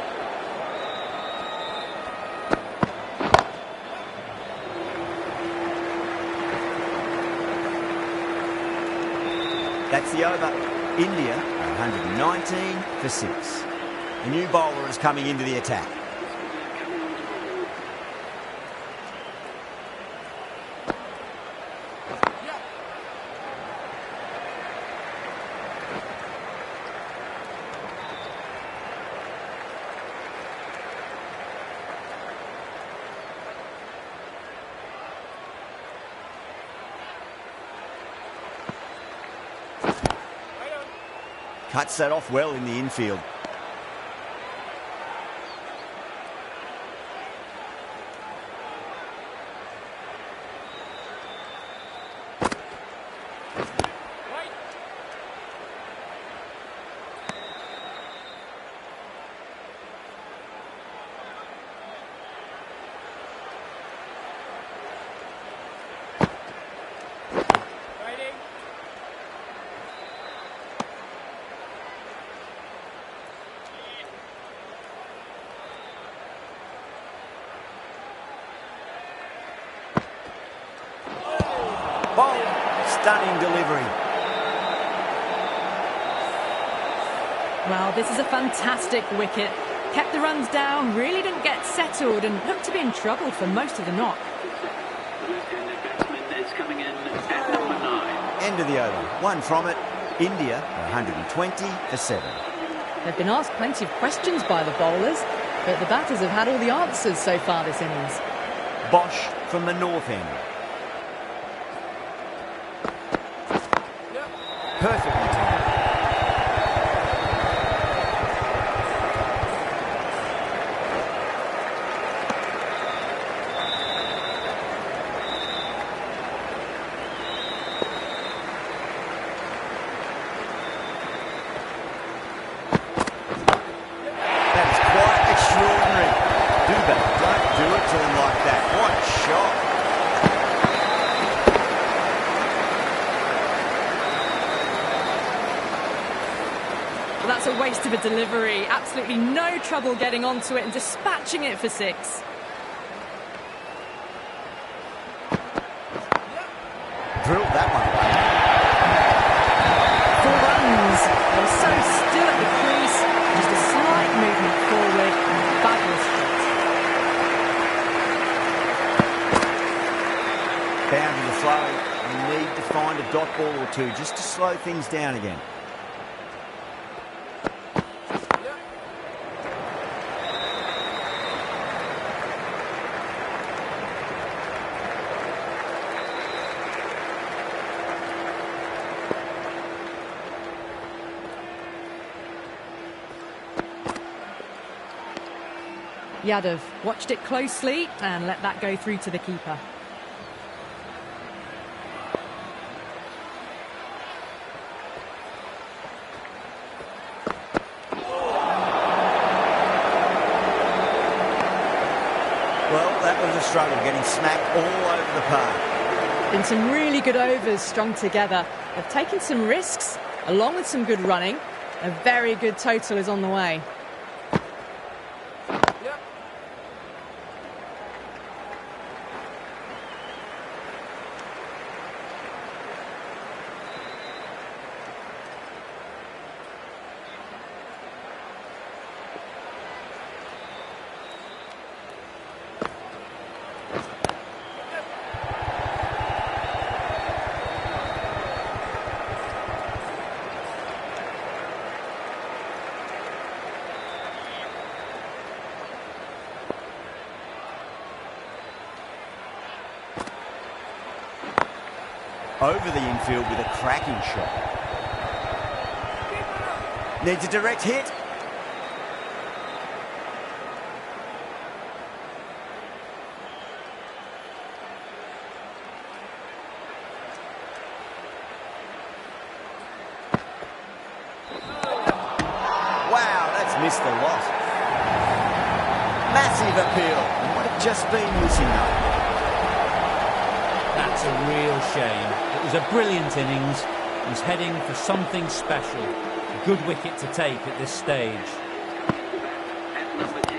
That's the over. India, 119 for 6. A new bowler is coming into the attack. Cuts that off well in the infield. Bold, stunning delivery. Well, this is a fantastic wicket. Kept the runs down, really didn't get settled and looked to be in trouble for most of the knock. The left-handed batsman is coming in at number 9. End of the over. One from it. India, 120 for 7. They've been asked plenty of questions by the bowlers, but the batters have had all the answers so far this innings. Bosch from the north end. Perfectly timed. That is quite extraordinary. Do that. Don't do it to them like that. What a shot. That's a waste of a delivery. Absolutely no trouble getting onto it and dispatching it for 6. Drilled that one away. 4 runs. They were so still at the crease. Just a slight movement forward. Fabulous shot. Boundary to slow. You need to find a dot ball or two just to slow things down again. Yadav watched it closely and let that go through to the keeper. Well, that was a struggle, getting smacked all over the park. Been some really good overs strung together. They've taken some risks, along with some good running. A very good total is on the way. over the infield with a cracking shot. Needs a direct hit. Wow, that's missed a lot. Massive appeal. Might have just been missing though. That's a real shame. It was a brilliant innings. He's heading for something special. A good wicket to take at this stage. At number 10.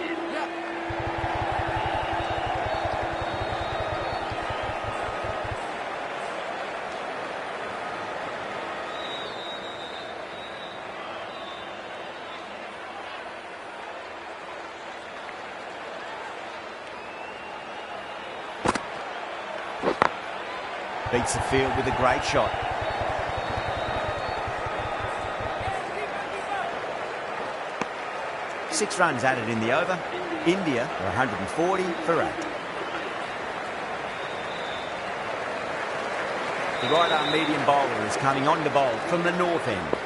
Beats the field with a great shot. Six runs added in the over. India are 140 for 8. The right-arm medium bowler is coming on to bowl from the north end.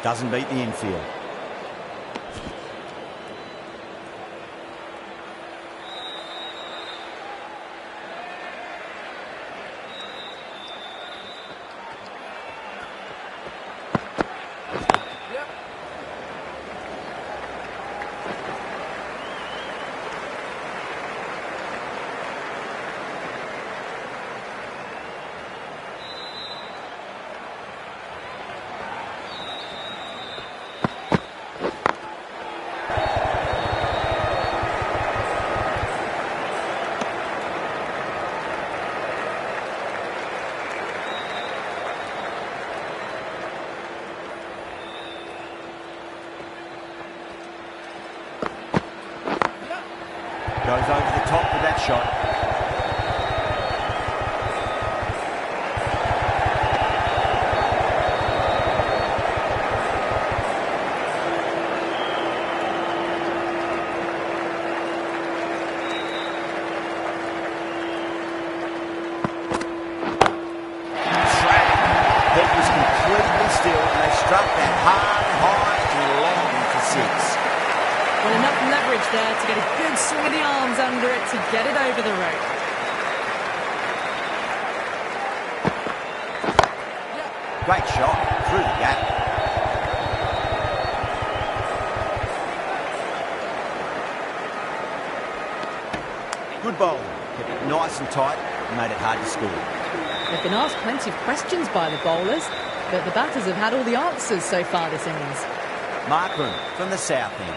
Doesn't beat the infield. Goes over the top with that shot. Head was completely still and they struck that hard, high and long for 6. Well, enough leverage there to get a good swing of the arms under it to get it over the rope. Great shot through the gap. Good bowling. Kept it nice and tight and made it hard to score. They've been asked plenty of questions by the bowlers, but the batters have had all the answers so far this innings. Markram from the south end.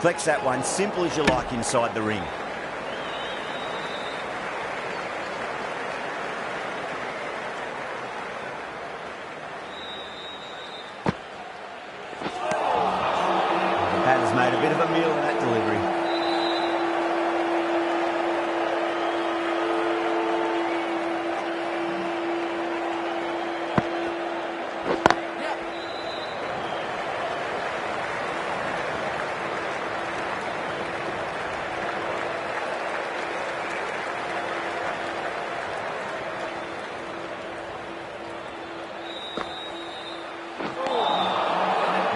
Flex that one, simple as you like inside the ring. The batter's made a bit of a meal of that delivery.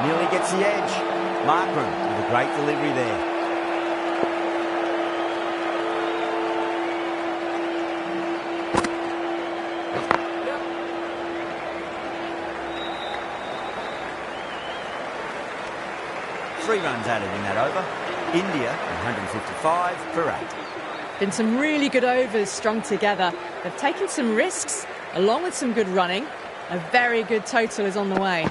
Nearly gets the edge. Markram with a great delivery there. Three runs added in that over. India 155 for 8. Been some really good overs strung together. They've taken some risks, along with some good running. A very good total is on the way.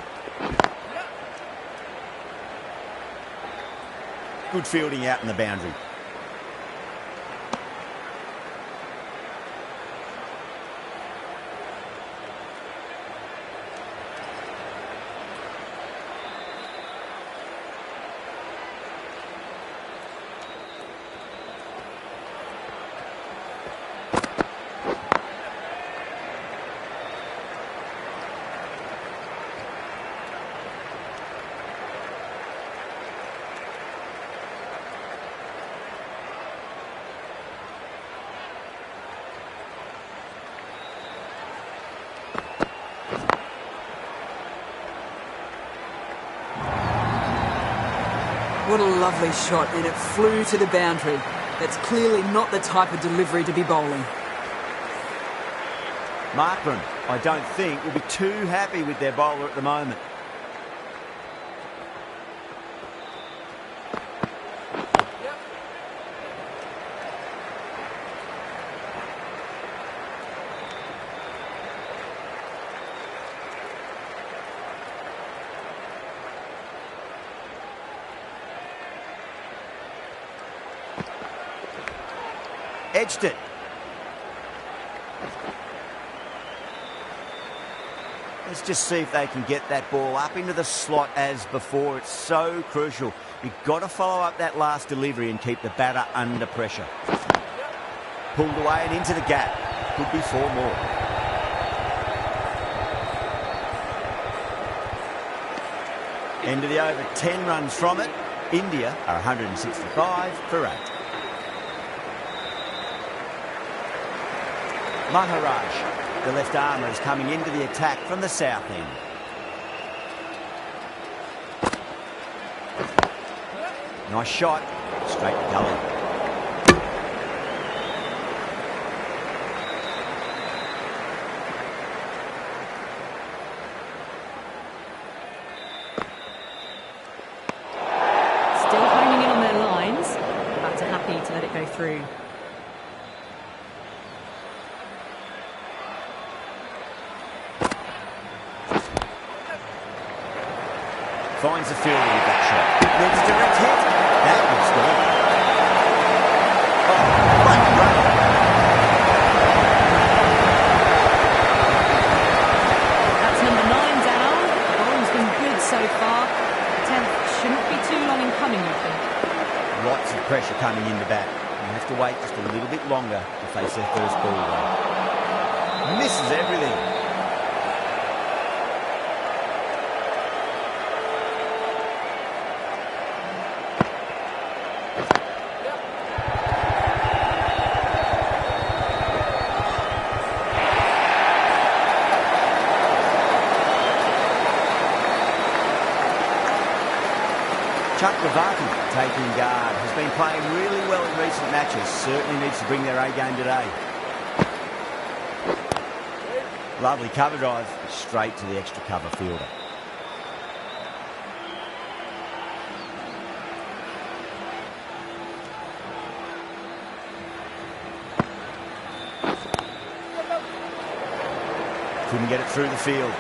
Good fielding out in the boundary. What a lovely shot, and it flew to the boundary. That's clearly not the type of delivery to be bowling. Markram, I don't think, will be too happy with their bowler at the moment. Edged it. Let's just see if they can get that ball up into the slot as before. It's so crucial. You've got to follow up that last delivery and keep the batter under pressure. Pulled away and into the gap. Could be 4 more. End of the over, 10 runs from it. India are 165 for 8. Maharaj, the left armour, is coming into the attack from the south end. Nice shot, straight to gully. Still honing in on their lines. Batter happy to let it go through. Finds the fielder with that shot. Needs a direct hit. That looks good. Oh, great run. That's number 9 down. The bowling's been good so far. The 10th shouldn't be too long in coming, you think. Lots of pressure coming in the bat. You have to wait just a little bit longer to face their first ball. Misses everything. Chakravarti taking guard, has been playing really well in recent matches, certainly needs to bring their A game today. Lovely cover drive, straight to the extra cover fielder. Couldn't get it through the field.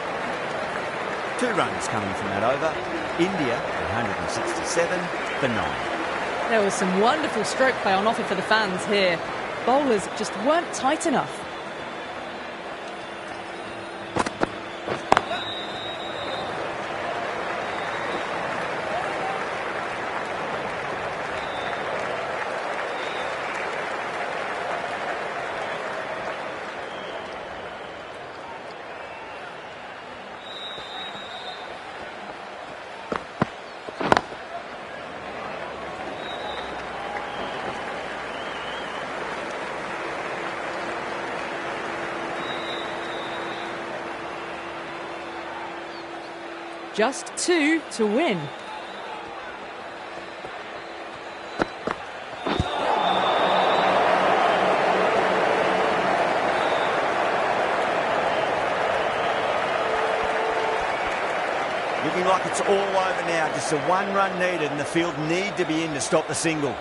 2 runs coming from that over. India 167 for 9. There was some wonderful stroke play on offer for the fans here. Bowlers just weren't tight enough. Just 2 to win. Looking like it's all over now. Just a 1 run needed and the field need to be in to stop the single.